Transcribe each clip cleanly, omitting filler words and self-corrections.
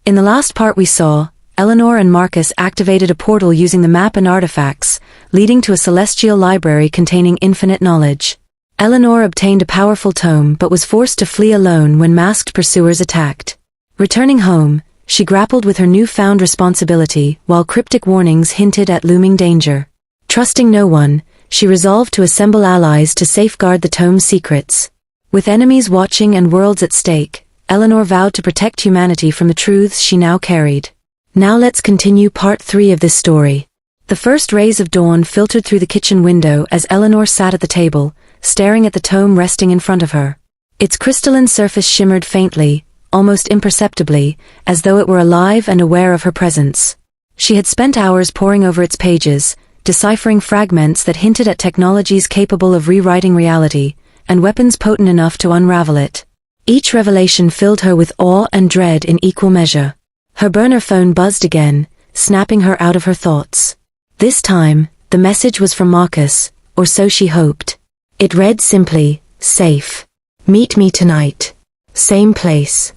In the last part we saw, Eleanor and Marcus activated a portal using the map and artifacts, leading to a celestial library containing infinite knowledge. Eleanor obtained a powerful tome but was forced to flee alone when masked pursuers attacked. Returning home, she grappled with her newfound responsibility while cryptic warnings hinted at looming danger. Trusting no one, she resolved to assemble allies to safeguard the tome's secrets. With enemies watching and worlds at stake, Eleanor vowed to protect humanity from the truths she now carried. Now let's continue part 3 of this story. The first rays of dawn filtered through the kitchen window as Eleanor sat at the table, staring at the tome resting in front of her. Its crystalline surface shimmered faintly, almost imperceptibly, as though it were alive and aware of her presence. She had spent hours poring over its pages, deciphering fragments that hinted at technologies capable of rewriting reality, and weapons potent enough to unravel it. Each revelation filled her with awe and dread in equal measure. Her burner phone buzzed again, snapping her out of her thoughts. This time, the message was from Marcus, or so she hoped. It read simply, "Safe. Meet me tonight. Same place."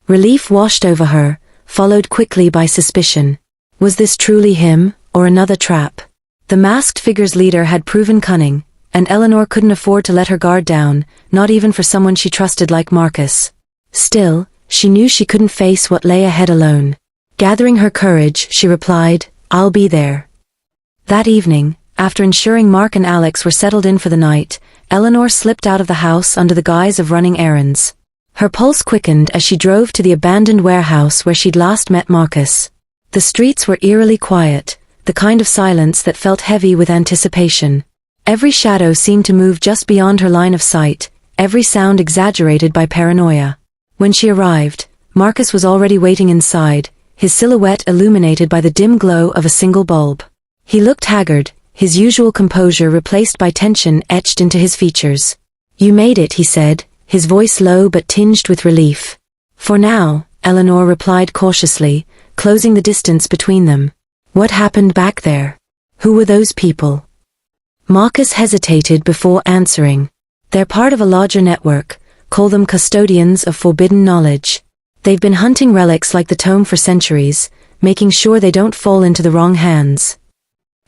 Relief washed over her, followed quickly by suspicion. Was this truly him, or another trap? The masked figure's leader had proven cunning, and Eleanor couldn't afford to let her guard down, not even for someone she trusted like Marcus. Still, she knew she couldn't face what lay ahead alone. Gathering her courage, she replied, "I'll be there." That evening, after ensuring Mark and Alex were settled in for the night, Eleanor slipped out of the house under the guise of running errands. Her pulse quickened as she drove to the abandoned warehouse where she'd last met Marcus. The streets were eerily quiet, the kind of silence that felt heavy with anticipation. Every shadow seemed to move just beyond her line of sight, every sound exaggerated by paranoia. When she arrived, Marcus was already waiting inside, his silhouette illuminated by the dim glow of a single bulb. He looked haggard, his usual composure replaced by tension etched into his features. "You made it," he said, his voice low but tinged with relief. "For now," Eleanor replied cautiously, closing the distance between them. "What happened back there? Who were those people?" Marcus hesitated before answering. "They're part of a larger network, call them custodians of forbidden knowledge. They've been hunting relics like the tome for centuries, making sure they don't fall into the wrong hands."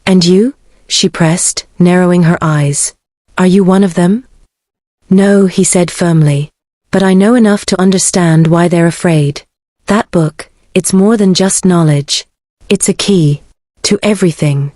"And you?" she pressed, narrowing her eyes. "Are you one of them?" "No," he said firmly. "But I know enough to understand why they're afraid. That book, it's more than just knowledge. It's a key to everything."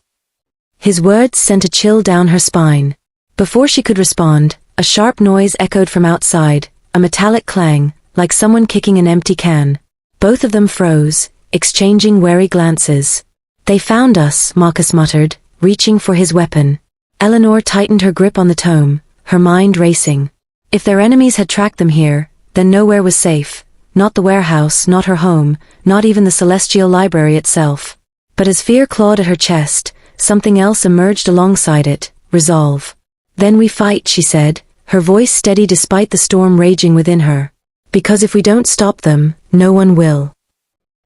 His words sent a chill down her spine. Before she could respond, a sharp noise echoed from outside, a metallic clang, like someone kicking an empty can. Both of them froze, exchanging wary glances. "They found us," Marcus muttered, reaching for his weapon. Eleanor tightened her grip on the tome, her mind racing. If their enemies had tracked them here, then nowhere was safe. Not the warehouse, not her home, not even the celestial library itself. But as fear clawed at her chest, something else emerged alongside it, resolve. "Then we fight," she said, her voice steady despite the storm raging within her. "Because if we don't stop them, no one will."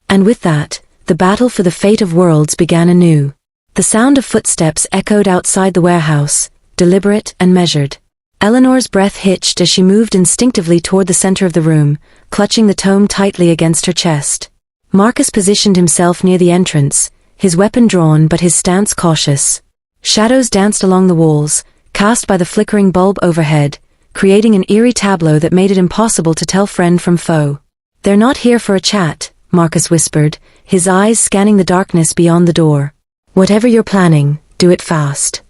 And with that, the battle for the fate of worlds began anew. The sound of footsteps echoed outside the warehouse, deliberate and measured. Eleanor's breath hitched as she moved instinctively toward the center of the room, clutching the tome tightly against her chest. Marcus positioned himself near the entrance, his weapon drawn but his stance cautious. Shadows danced along the walls, cast by the flickering bulb overhead, creating an eerie tableau that made it impossible to tell friend from foe. "They're not here for a chat," Marcus whispered, his eyes scanning the darkness beyond the door. "Whatever you're planning, do it fast."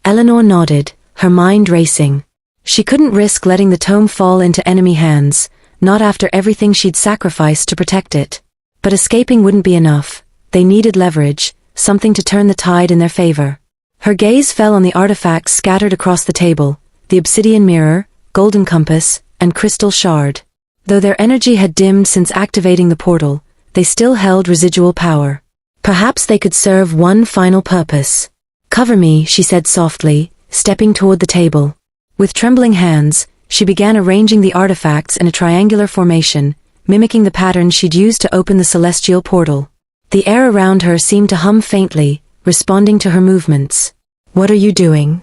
Eleanor nodded, her mind racing. She couldn't risk letting the tome fall into enemy hands, not after everything she'd sacrificed to protect it. But escaping wouldn't be enough. They needed leverage, something to turn the tide in their favor. Her gaze fell on the artifacts scattered across the table, the obsidian mirror, golden compass, and crystal shard. Though their energy had dimmed since activating the portal, they still held residual power. Perhaps they could serve one final purpose. "Cover me," she said softly, stepping toward the table. With trembling hands, she began arranging the artifacts in a triangular formation, mimicking the pattern she'd used to open the celestial portal. The air around her seemed to hum faintly, responding to her movements. "What are you doing?"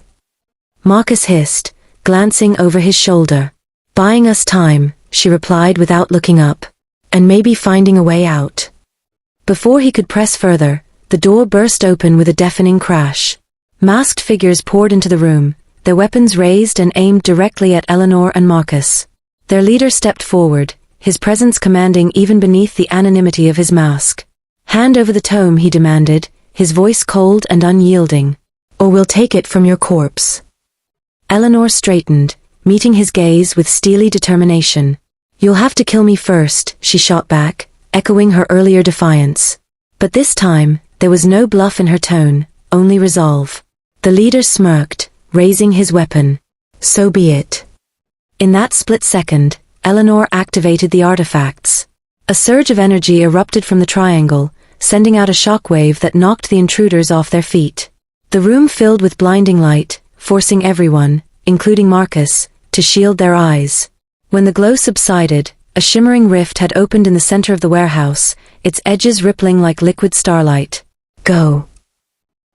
Marcus hissed, glancing over his shoulder. "Buying us time," she replied without looking up. and maybe finding a way out. Before he could press further, the door burst open with a deafening crash. Masked figures poured into the room, their weapons raised and aimed directly at Eleanor and Marcus. Their leader stepped forward, his presence commanding even beneath the anonymity of his mask. "Hand over the tome," he demanded, his voice cold and unyielding. "Or we'll take it from your corpse." Eleanor straightened, meeting his gaze with steely determination. "You'll have to kill me first," she shot back, echoing her earlier defiance. But this time, there was no bluff in her tone, only resolve. The leader smirked, raising his weapon. "So be it." In that split second, Eleanor activated the artifacts. A surge of energy erupted from the triangle, sending out a shockwave that knocked the intruders off their feet. The room filled with blinding light, forcing everyone, including Marcus, to shield their eyes. When the glow subsided, a shimmering rift had opened in the center of the warehouse, its edges rippling like liquid starlight. "Go!"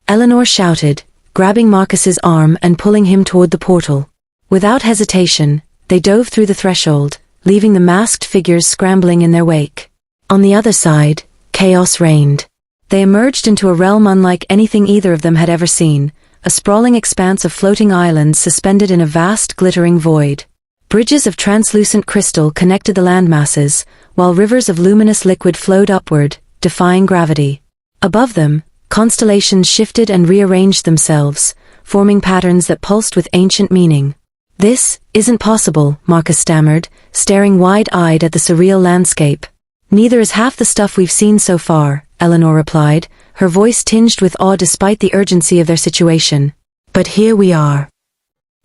Eleanor shouted, grabbing Marcus's arm and pulling him toward the portal. Without hesitation, they dove through the threshold, leaving the masked figures scrambling in their wake. On the other side, chaos reigned. They emerged into a realm unlike anything either of them had ever seen, a sprawling expanse of floating islands suspended in a vast glittering void. Bridges of translucent crystal connected the landmasses, while rivers of luminous liquid flowed upward, defying gravity. Above them, constellations shifted and rearranged themselves, forming patterns that pulsed with ancient meaning. "This isn't possible," Marcus stammered, staring wide-eyed at the surreal landscape. "Neither is half the stuff we've seen so far," Eleanor replied, her voice tinged with awe despite the urgency of their situation. "But here we are."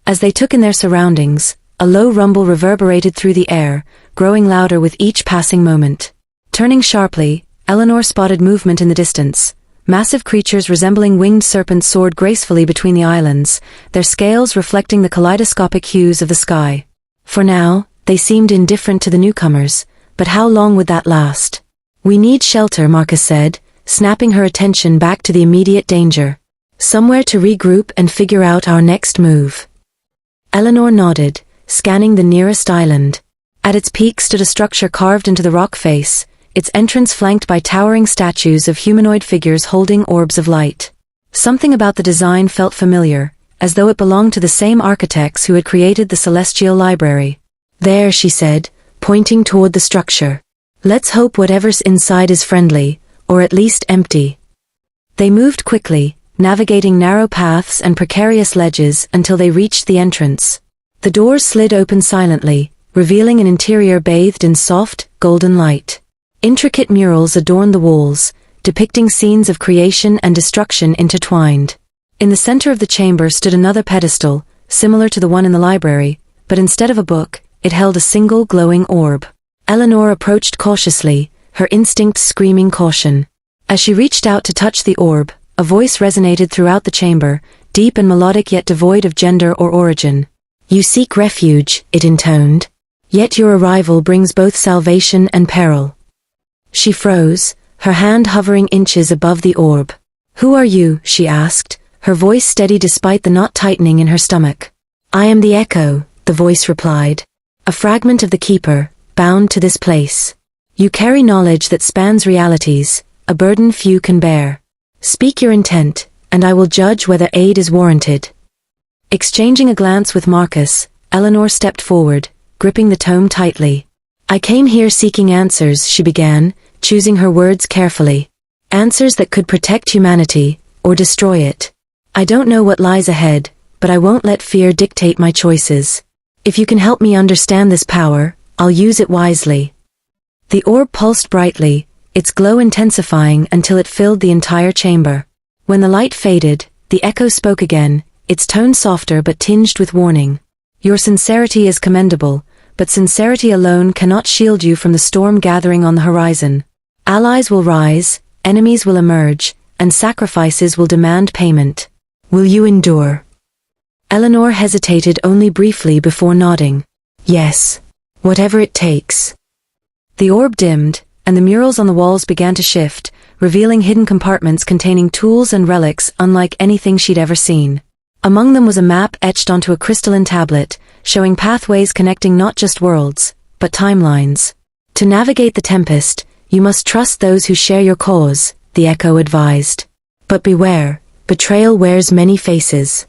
As they took in their surroundings, a low rumble reverberated through the air, growing louder with each passing moment. Turning sharply, Eleanor spotted movement in the distance. Massive creatures resembling winged serpents soared gracefully between the islands, their scales reflecting the kaleidoscopic hues of the sky. For now, they seemed indifferent to the newcomers, but how long would that last? "We need shelter," Marcus said, snapping her attention back to the immediate danger. "Somewhere to regroup and figure out our next move." Eleanor nodded, scanning the nearest island. At its peak stood a structure carved into the rock face, its entrance flanked by towering statues of humanoid figures holding orbs of light. Something about the design felt familiar, as though it belonged to the same architects who had created the Celestial Library. "There," she said, pointing toward the structure. "Let's hope whatever's inside is friendly, or at least empty." They moved quickly, navigating narrow paths and precarious ledges until they reached the entrance. The doors slid open silently, revealing an interior bathed in soft, golden light. Intricate murals adorned the walls, depicting scenes of creation and destruction intertwined. In the center of the chamber stood another pedestal, similar to the one in the library, but instead of a book, it held a single glowing orb. Eleanor approached cautiously, her instinct screaming caution. As she reached out to touch the orb, a voice resonated throughout the chamber, deep and melodic yet devoid of gender or origin. "You seek refuge," it intoned. "Yet your arrival brings both salvation and peril." She froze, her hand hovering inches above the orb. "Who are you?" she asked, her voice steady despite the knot tightening in her stomach. "I am the Echo," the voice replied. "A fragment of the Keeper, bound to this place. You carry knowledge that spans realities, a burden few can bear. Speak your intent, and I will judge whether aid is warranted." Exchanging a glance with Marcus, Eleanor stepped forward, gripping the tome tightly. "I came here seeking answers," she began, choosing her words carefully. "Answers that could protect humanity, or destroy it. I don't know what lies ahead, but I won't let fear dictate my choices. If you can help me understand this power, I'll use it wisely." The orb pulsed brightly, its glow intensifying until it filled the entire chamber. When the light faded, the Echo spoke again, its tone softer but tinged with warning. "Your sincerity is commendable, but sincerity alone cannot shield you from the storm gathering on the horizon. Allies will rise, enemies will emerge, and sacrifices will demand payment. Will you endure?" Eleanor hesitated only briefly before nodding. "Yes. Whatever it takes." The orb dimmed, and the murals on the walls began to shift, revealing hidden compartments containing tools and relics unlike anything she'd ever seen. Among them was a map etched onto a crystalline tablet, showing pathways connecting not just worlds, but timelines. To navigate the tempest, you must trust those who share your cause, the echo advised. But beware, betrayal wears many faces.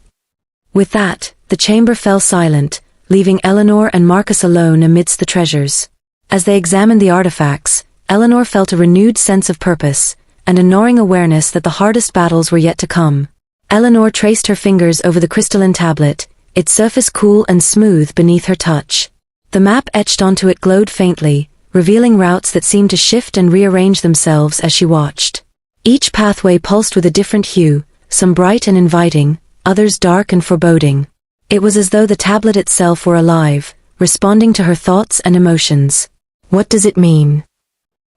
With that, the chamber fell silent, leaving Eleanor and Marcus alone amidst the treasures. As they examined the artifacts, Eleanor felt a renewed sense of purpose, and a gnawing awareness that the hardest battles were yet to come. Eleanor traced her fingers over the crystalline tablet, its surface cool and smooth beneath her touch. The map etched onto it glowed faintly, revealing routes that seemed to shift and rearrange themselves as she watched. Each pathway pulsed with a different hue, some bright and inviting, others dark and foreboding. It was as though the tablet itself were alive, responding to her thoughts and emotions. "What does it mean?"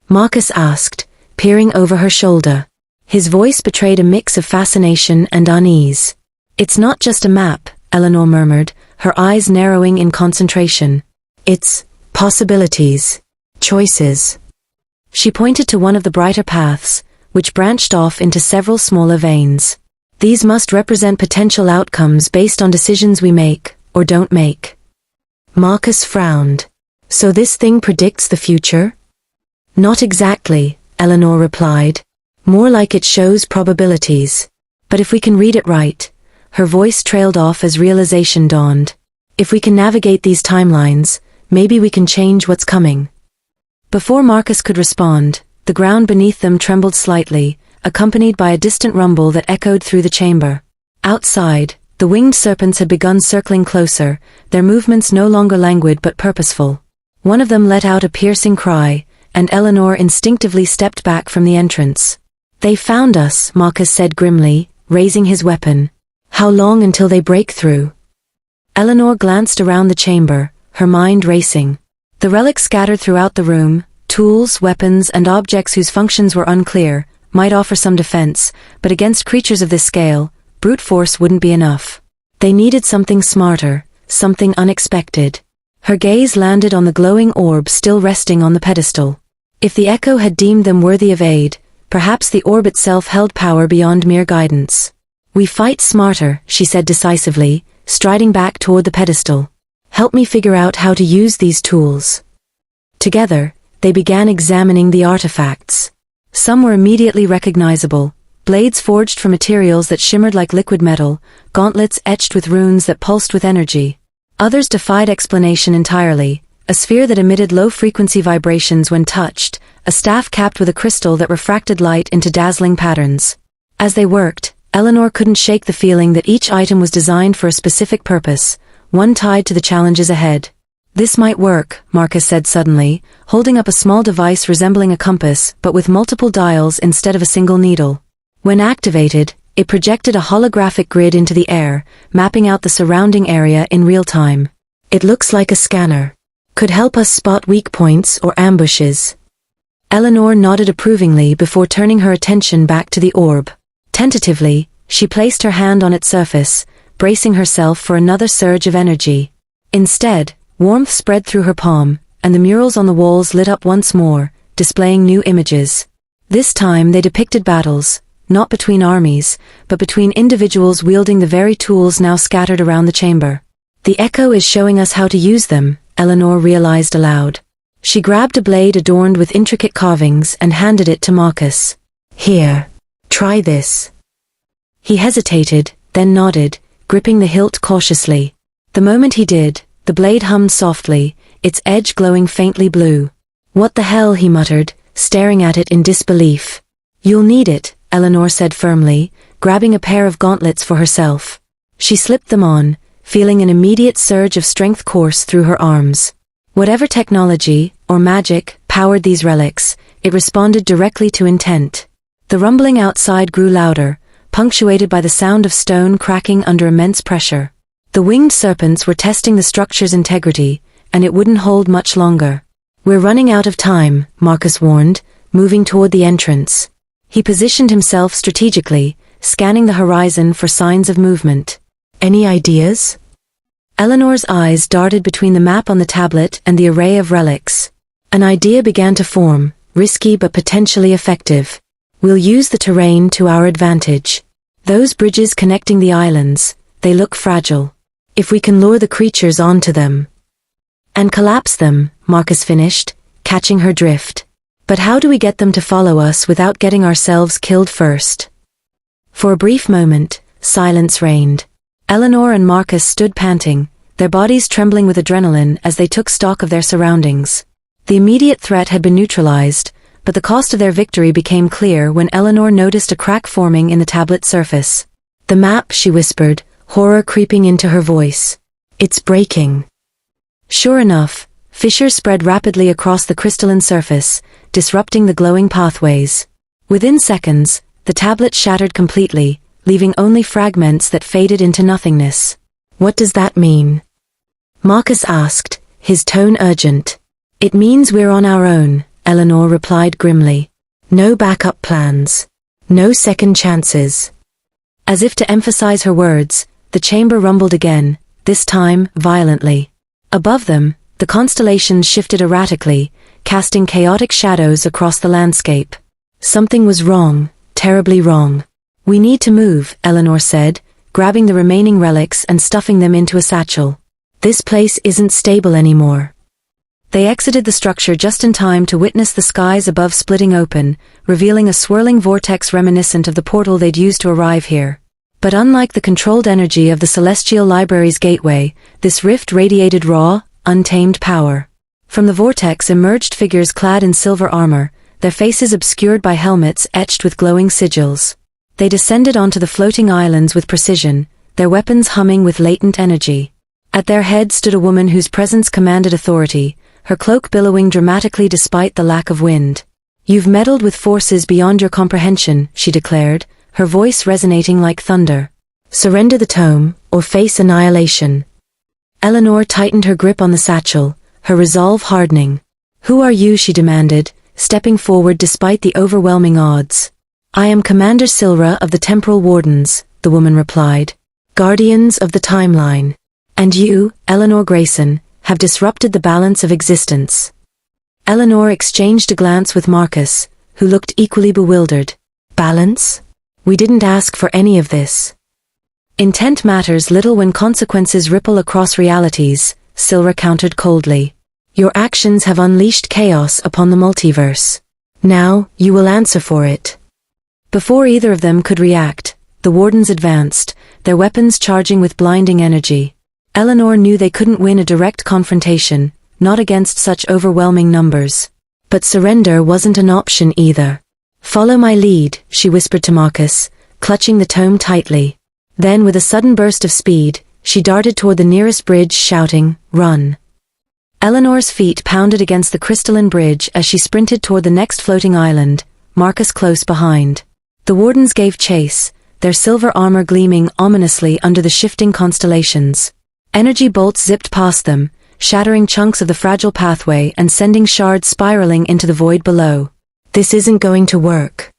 Marcus asked, peering over her shoulder. His voice betrayed a mix of fascination and unease. "It's not just a map," Eleanor murmured, her eyes narrowing in concentration. "It's possibilities, choices." She pointed to one of the brighter paths, which branched off into several smaller veins. "These must represent potential outcomes based on decisions we make, or don't make." Marcus frowned. "So this thing predicts the future?" "Not exactly," Eleanor replied. "More like it shows probabilities. But if we can read it right," her voice trailed off as realization dawned. "If we can navigate these timelines, maybe we can change what's coming." Before Marcus could respond, the ground beneath them trembled slightly, accompanied by a distant rumble that echoed through the chamber. Outside, the winged serpents had begun circling closer, their movements no longer languid but purposeful. One of them let out a piercing cry, and Eleanor instinctively stepped back from the entrance. "They found us," Marcus said grimly, raising his weapon. "How long until they break through?" Eleanor glanced around the chamber, her mind racing. The relics scattered throughout the room, tools, weapons, and objects whose functions were unclear, might offer some defense, but against creatures of this scale, brute force wouldn't be enough. They needed something smarter, something unexpected. Her gaze landed on the glowing orb still resting on the pedestal. If the echo had deemed them worthy of aid, perhaps the orb itself held power beyond mere guidance. "We fight smarter," she said decisively, striding back toward the pedestal. "Help me figure out how to use these tools." Together, they began examining the artifacts. Some were immediately recognizable, blades forged from materials that shimmered like liquid metal, gauntlets etched with runes that pulsed with energy. Others defied explanation entirely, a sphere that emitted low-frequency vibrations when touched, a staff capped with a crystal that refracted light into dazzling patterns. As they worked, Eleanor couldn't shake the feeling that each item was designed for a specific purpose, one tied to the challenges ahead. "This might work," Marcus said suddenly, holding up a small device resembling a compass but with multiple dials instead of a single needle. When activated, it projected a holographic grid into the air, mapping out the surrounding area in real time. "It looks like a scanner. Could help us spot weak points or ambushes." Eleanor nodded approvingly before turning her attention back to the orb. Tentatively, she placed her hand on its surface, bracing herself for another surge of energy. Instead, warmth spread through her palm, and the murals on the walls lit up once more, displaying new images. This time they depicted battles, not between armies, but between individuals wielding the very tools now scattered around the chamber. "The echo is showing us how to use them," Eleanor realized aloud. She grabbed a blade adorned with intricate carvings and handed it to Marcus. "Here, try this." He hesitated, then nodded, gripping the hilt cautiously. The moment he did, the blade hummed softly, its edge glowing faintly blue. "What the hell?" he muttered, staring at it in disbelief. "You'll need it," Eleanor said firmly, grabbing a pair of gauntlets for herself. She slipped them on, feeling an immediate surge of strength course through her arms. Whatever technology, or magic, powered these relics, it responded directly to intent. The rumbling outside grew louder, punctuated by the sound of stone cracking under immense pressure. The winged serpents were testing the structure's integrity, and it wouldn't hold much longer. "We're running out of time," Marcus warned, moving toward the entrance. He positioned himself strategically, scanning the horizon for signs of movement. "Any ideas?" Eleanor's eyes darted between the map on the tablet and the array of relics. An idea began to form, risky but potentially effective. "We'll use the terrain to our advantage. Those bridges connecting the islands, they look fragile. If we can lure the creatures onto them." "And collapse them," Marcus finished, catching her drift. But how do we get them to follow us without getting ourselves killed first? For a brief moment, silence reigned. Eleanor and Marcus stood panting, their bodies trembling with adrenaline as they took stock of their surroundings. The immediate threat had been neutralized, but the cost of their victory became clear when Eleanor noticed a crack forming in the tablet surface. "The map," she whispered, horror creeping into her voice. "It's breaking." Sure enough, fissures spread rapidly across the crystalline surface, disrupting the glowing pathways. Within seconds, the tablet shattered completely, leaving only fragments that faded into nothingness. "What does that mean?" Marcus asked, his tone urgent. "It means we're on our own," Eleanor replied grimly. "No backup plans. No second chances." As if to emphasize her words, the chamber rumbled again, this time violently. Above them, the constellations shifted erratically, casting chaotic shadows across the landscape. Something was wrong, terribly wrong. "We need to move," Eleanor said, grabbing the remaining relics and stuffing them into a satchel. "This place isn't stable anymore." They exited the structure just in time to witness the skies above splitting open, revealing a swirling vortex reminiscent of the portal they'd used to arrive here. But unlike the controlled energy of the Celestial Library's gateway, this rift radiated raw, untamed power. From the vortex emerged figures clad in silver armor, their faces obscured by helmets etched with glowing sigils. They descended onto the floating islands with precision, their weapons humming with latent energy. At their head stood a woman whose presence commanded authority, her cloak billowing dramatically despite the lack of wind. "You've meddled with forces beyond your comprehension," she declared, her voice resonating like thunder. "Surrender the tome, or face annihilation." Eleanor tightened her grip on the satchel, her resolve hardening. "Who are you?" she demanded, stepping forward despite the overwhelming odds. "I am Commander Silra of the Temporal Wardens," the woman replied. "Guardians of the timeline. And you, Eleanor Grayson, have disrupted the balance of existence." Eleanor exchanged a glance with Marcus, who looked equally bewildered. "Balance? We didn't ask for any of this." "Intent matters little when consequences ripple across realities," Silra countered coldly. "Your actions have unleashed chaos upon the multiverse. Now, you will answer for it." Before either of them could react, the Wardens advanced, their weapons charging with blinding energy. Eleanor knew they couldn't win a direct confrontation, not against such overwhelming numbers. But surrender wasn't an option either. "Follow my lead," she whispered to Marcus, clutching the tome tightly. Then with a sudden burst of speed, she darted toward the nearest bridge shouting, "Run!" Eleanor's feet pounded against the crystalline bridge as she sprinted toward the next floating island, Marcus close behind. The Wardens gave chase, their silver armor gleaming ominously under the shifting constellations. Energy bolts zipped past them, shattering chunks of the fragile pathway and sending shards spiraling into the void below. "This isn't going to work,"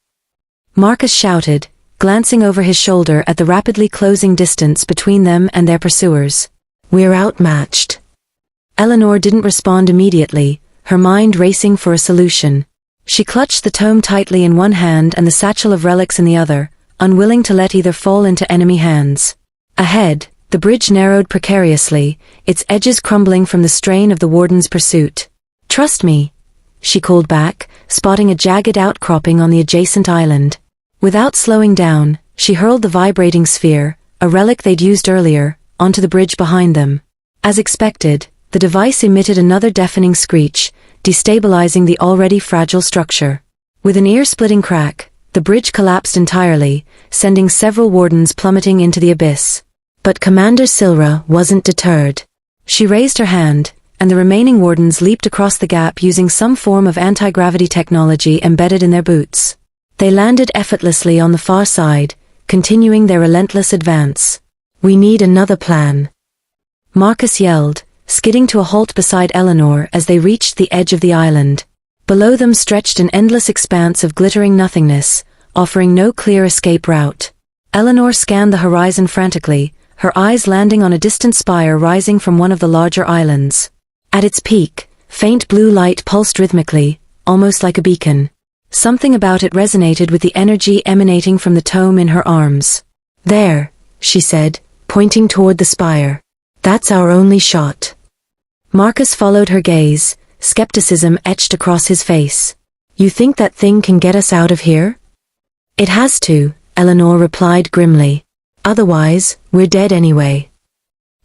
Marcus shouted, glancing over his shoulder at the rapidly closing distance between them and their pursuers. "We're outmatched." Eleanor didn't respond immediately, her mind racing for a solution. She clutched the tome tightly in one hand and the satchel of relics in the other, unwilling to let either fall into enemy hands. Ahead, the bridge narrowed precariously, its edges crumbling from the strain of the Warden's pursuit. "Trust me," she called back, spotting a jagged outcropping on the adjacent island. Without slowing down, she hurled the vibrating sphere, a relic they'd used earlier, onto the bridge behind them. As expected, the device emitted another deafening screech, destabilizing the already fragile structure. With an ear-splitting crack, the bridge collapsed entirely, sending several Wardens plummeting into the abyss. But Commander Silra wasn't deterred. She raised her hand, and the remaining Wardens leaped across the gap using some form of anti-gravity technology embedded in their boots. They landed effortlessly on the far side, continuing their relentless advance. "We need another plan," Marcus yelled, skidding to a halt beside Eleanor as they reached the edge of the island. Below them stretched an endless expanse of glittering nothingness, offering no clear escape route. Eleanor scanned the horizon frantically, her eyes landing on a distant spire rising from one of the larger islands. At its peak, faint blue light pulsed rhythmically, almost like a beacon. Something about it resonated with the energy emanating from the tome in her arms. "There," she said, pointing toward the spire. "That's our only shot." Marcus followed her gaze, skepticism etched across his face. "You think that thing can get us out of here?" "It has to," Eleanor replied grimly. "Otherwise, we're dead anyway."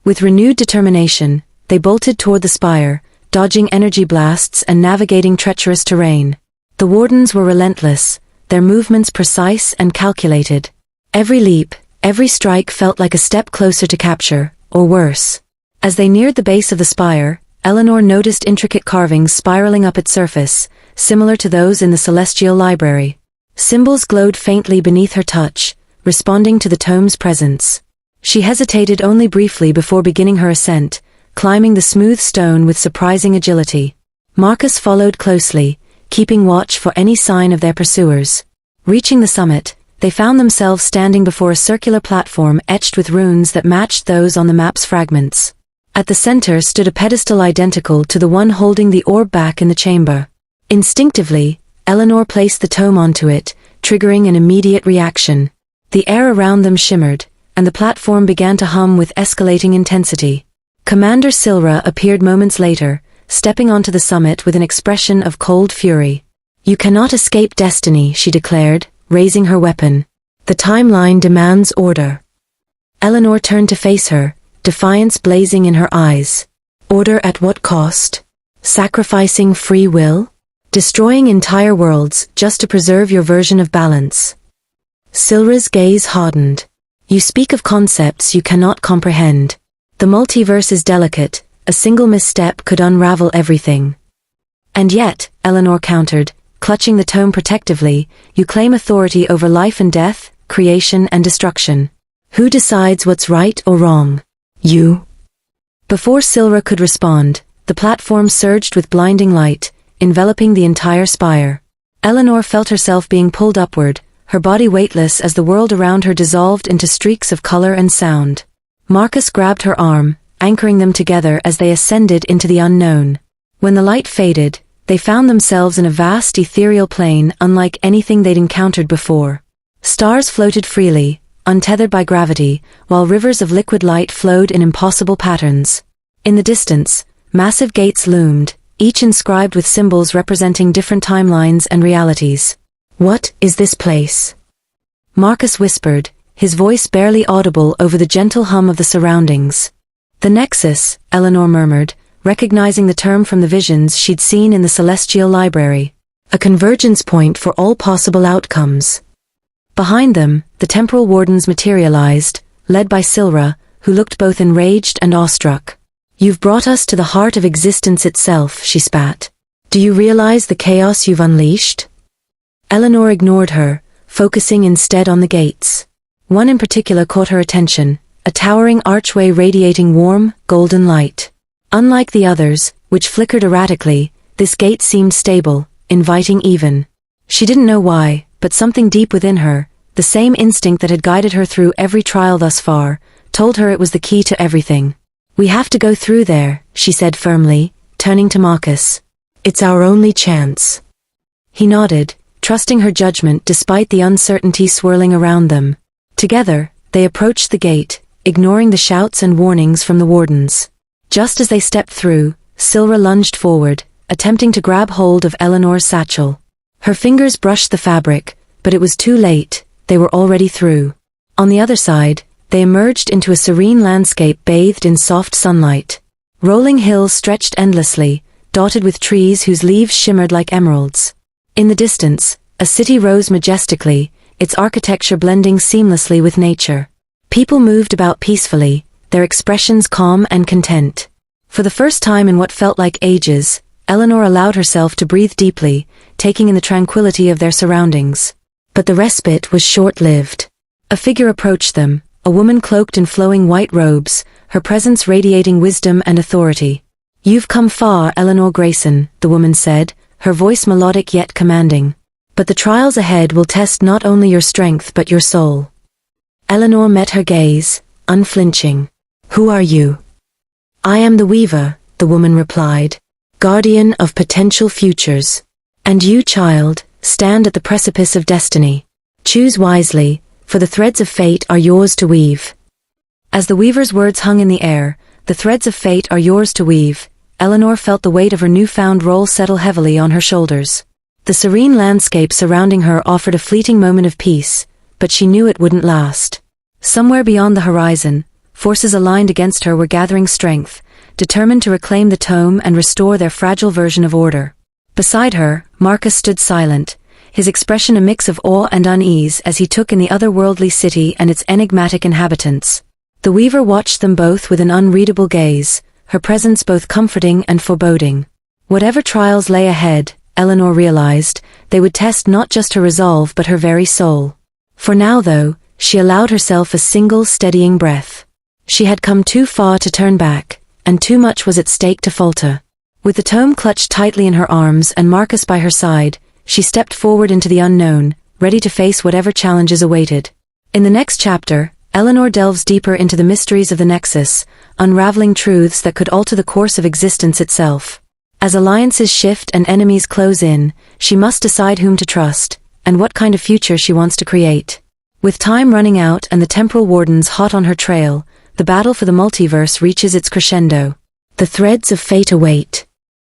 With renewed determination, they bolted toward the spire, dodging energy blasts and navigating treacherous terrain. The wardens were relentless, their movements precise and calculated. Every leap, every strike felt like a step closer to capture, or worse. As they neared the base of the spire, Eleanor noticed intricate carvings spiraling up its surface, similar to those in the Celestial Library. Symbols glowed faintly beneath her touch, responding to the tome's presence. She hesitated only briefly before beginning her ascent, climbing the smooth stone with surprising agility. Marcus followed closely, keeping watch for any sign of their pursuers. Reaching the summit, they found themselves standing before a circular platform etched with runes that matched those on the map's fragments. At the center stood a pedestal identical to the one holding the orb back in the chamber. Instinctively, Eleanor placed the tome onto it, triggering an immediate reaction. The air around them shimmered, and the platform began to hum with escalating intensity. Commander Silra appeared moments later, stepping onto the summit with an expression of cold fury. "You cannot escape destiny," she declared, raising her weapon. "The timeline demands order." Eleanor turned to face her, defiance blazing in her eyes. "Order at what cost? Sacrificing free will? Destroying entire worlds just to preserve your version of balance?" Silra's gaze hardened. "You speak of concepts you cannot comprehend. The multiverse is delicate, a single misstep could unravel everything." "And yet," Eleanor countered, clutching the tome protectively, "you claim authority over life and death, creation and destruction. Who decides what's right or wrong? You." Before Silra could respond, the platform surged with blinding light, enveloping the entire spire. Eleanor felt herself being pulled upward, her body weightless as the world around her dissolved into streaks of color and sound. Marcus grabbed her arm, anchoring them together as they ascended into the unknown. When the light faded, they found themselves in a vast ethereal plane unlike anything they'd encountered before. Stars floated freely, untethered by gravity, while rivers of liquid light flowed in impossible patterns. In the distance, massive gates loomed, each inscribed with symbols representing different timelines and realities. "What is this place?" Marcus whispered, his voice barely audible over the gentle hum of the surroundings. "The Nexus," Eleanor murmured, recognizing the term from the visions she'd seen in the Celestial Library. "A convergence point for all possible outcomes." Behind them, the temporal wardens materialized, led by Silra, who looked both enraged and awestruck. "You've brought us to the heart of existence itself," she spat. "Do you realize the chaos you've unleashed?" Eleanor ignored her, focusing instead on the gates. One in particular caught her attention, a towering archway radiating warm, golden light. Unlike the others, which flickered erratically, this gate seemed stable, inviting even. She didn't know why, but something deep within her, the same instinct that had guided her through every trial thus far, told her it was the key to everything. "We have to go through there," she said firmly, turning to Marcus. "It's our only chance." He nodded, trusting her judgment despite the uncertainty swirling around them. Together, they approached the gate, ignoring the shouts and warnings from the wardens. Just as they stepped through, Silra lunged forward, attempting to grab hold of Eleanor's satchel. Her fingers brushed the fabric, but it was too late, they were already through. On the other side, they emerged into a serene landscape bathed in soft sunlight. Rolling hills stretched endlessly, dotted with trees whose leaves shimmered like emeralds. In the distance, a city rose majestically, its architecture blending seamlessly with nature. People moved about peacefully, their expressions calm and content. For the first time in what felt like ages, Eleanor allowed herself to breathe deeply, taking in the tranquility of their surroundings. But the respite was short-lived. A figure approached them, a woman cloaked in flowing white robes, her presence radiating wisdom and authority. "You've come far, Eleanor Grayson," the woman said, her voice melodic yet commanding. "But the trials ahead will test not only your strength but your soul." Eleanor met her gaze, unflinching. "Who are you?" "I am the Weaver," the woman replied, "guardian of potential futures. And you, child, stand at the precipice of destiny. Choose wisely, for the threads of fate are yours to weave." As the Weaver's words hung in the air, "The threads of fate are yours to weave," Eleanor felt the weight of her newfound role settle heavily on her shoulders. The serene landscape surrounding her offered a fleeting moment of peace, but she knew it wouldn't last. Somewhere beyond the horizon, forces aligned against her were gathering strength, determined to reclaim the tome and restore their fragile version of order. Beside her, Marcus stood silent, his expression a mix of awe and unease as he took in the otherworldly city and its enigmatic inhabitants. The weaver watched them both with an unreadable gaze, her presence both comforting and foreboding. Whatever trials lay ahead, Eleanor realized, they would test not just her resolve but her very soul. For now though, she allowed herself a single steadying breath. She had come too far to turn back, and too much was at stake to falter. With the tome clutched tightly in her arms and Marcus by her side, she stepped forward into the unknown, ready to face whatever challenges awaited. In the next chapter, Eleanor delves deeper into the mysteries of the Nexus, unraveling truths that could alter the course of existence itself. As alliances shift and enemies close in, she must decide whom to trust, and what kind of future she wants to create. With time running out and the temporal wardens hot on her trail, the battle for the multiverse reaches its crescendo. The threads of fate await.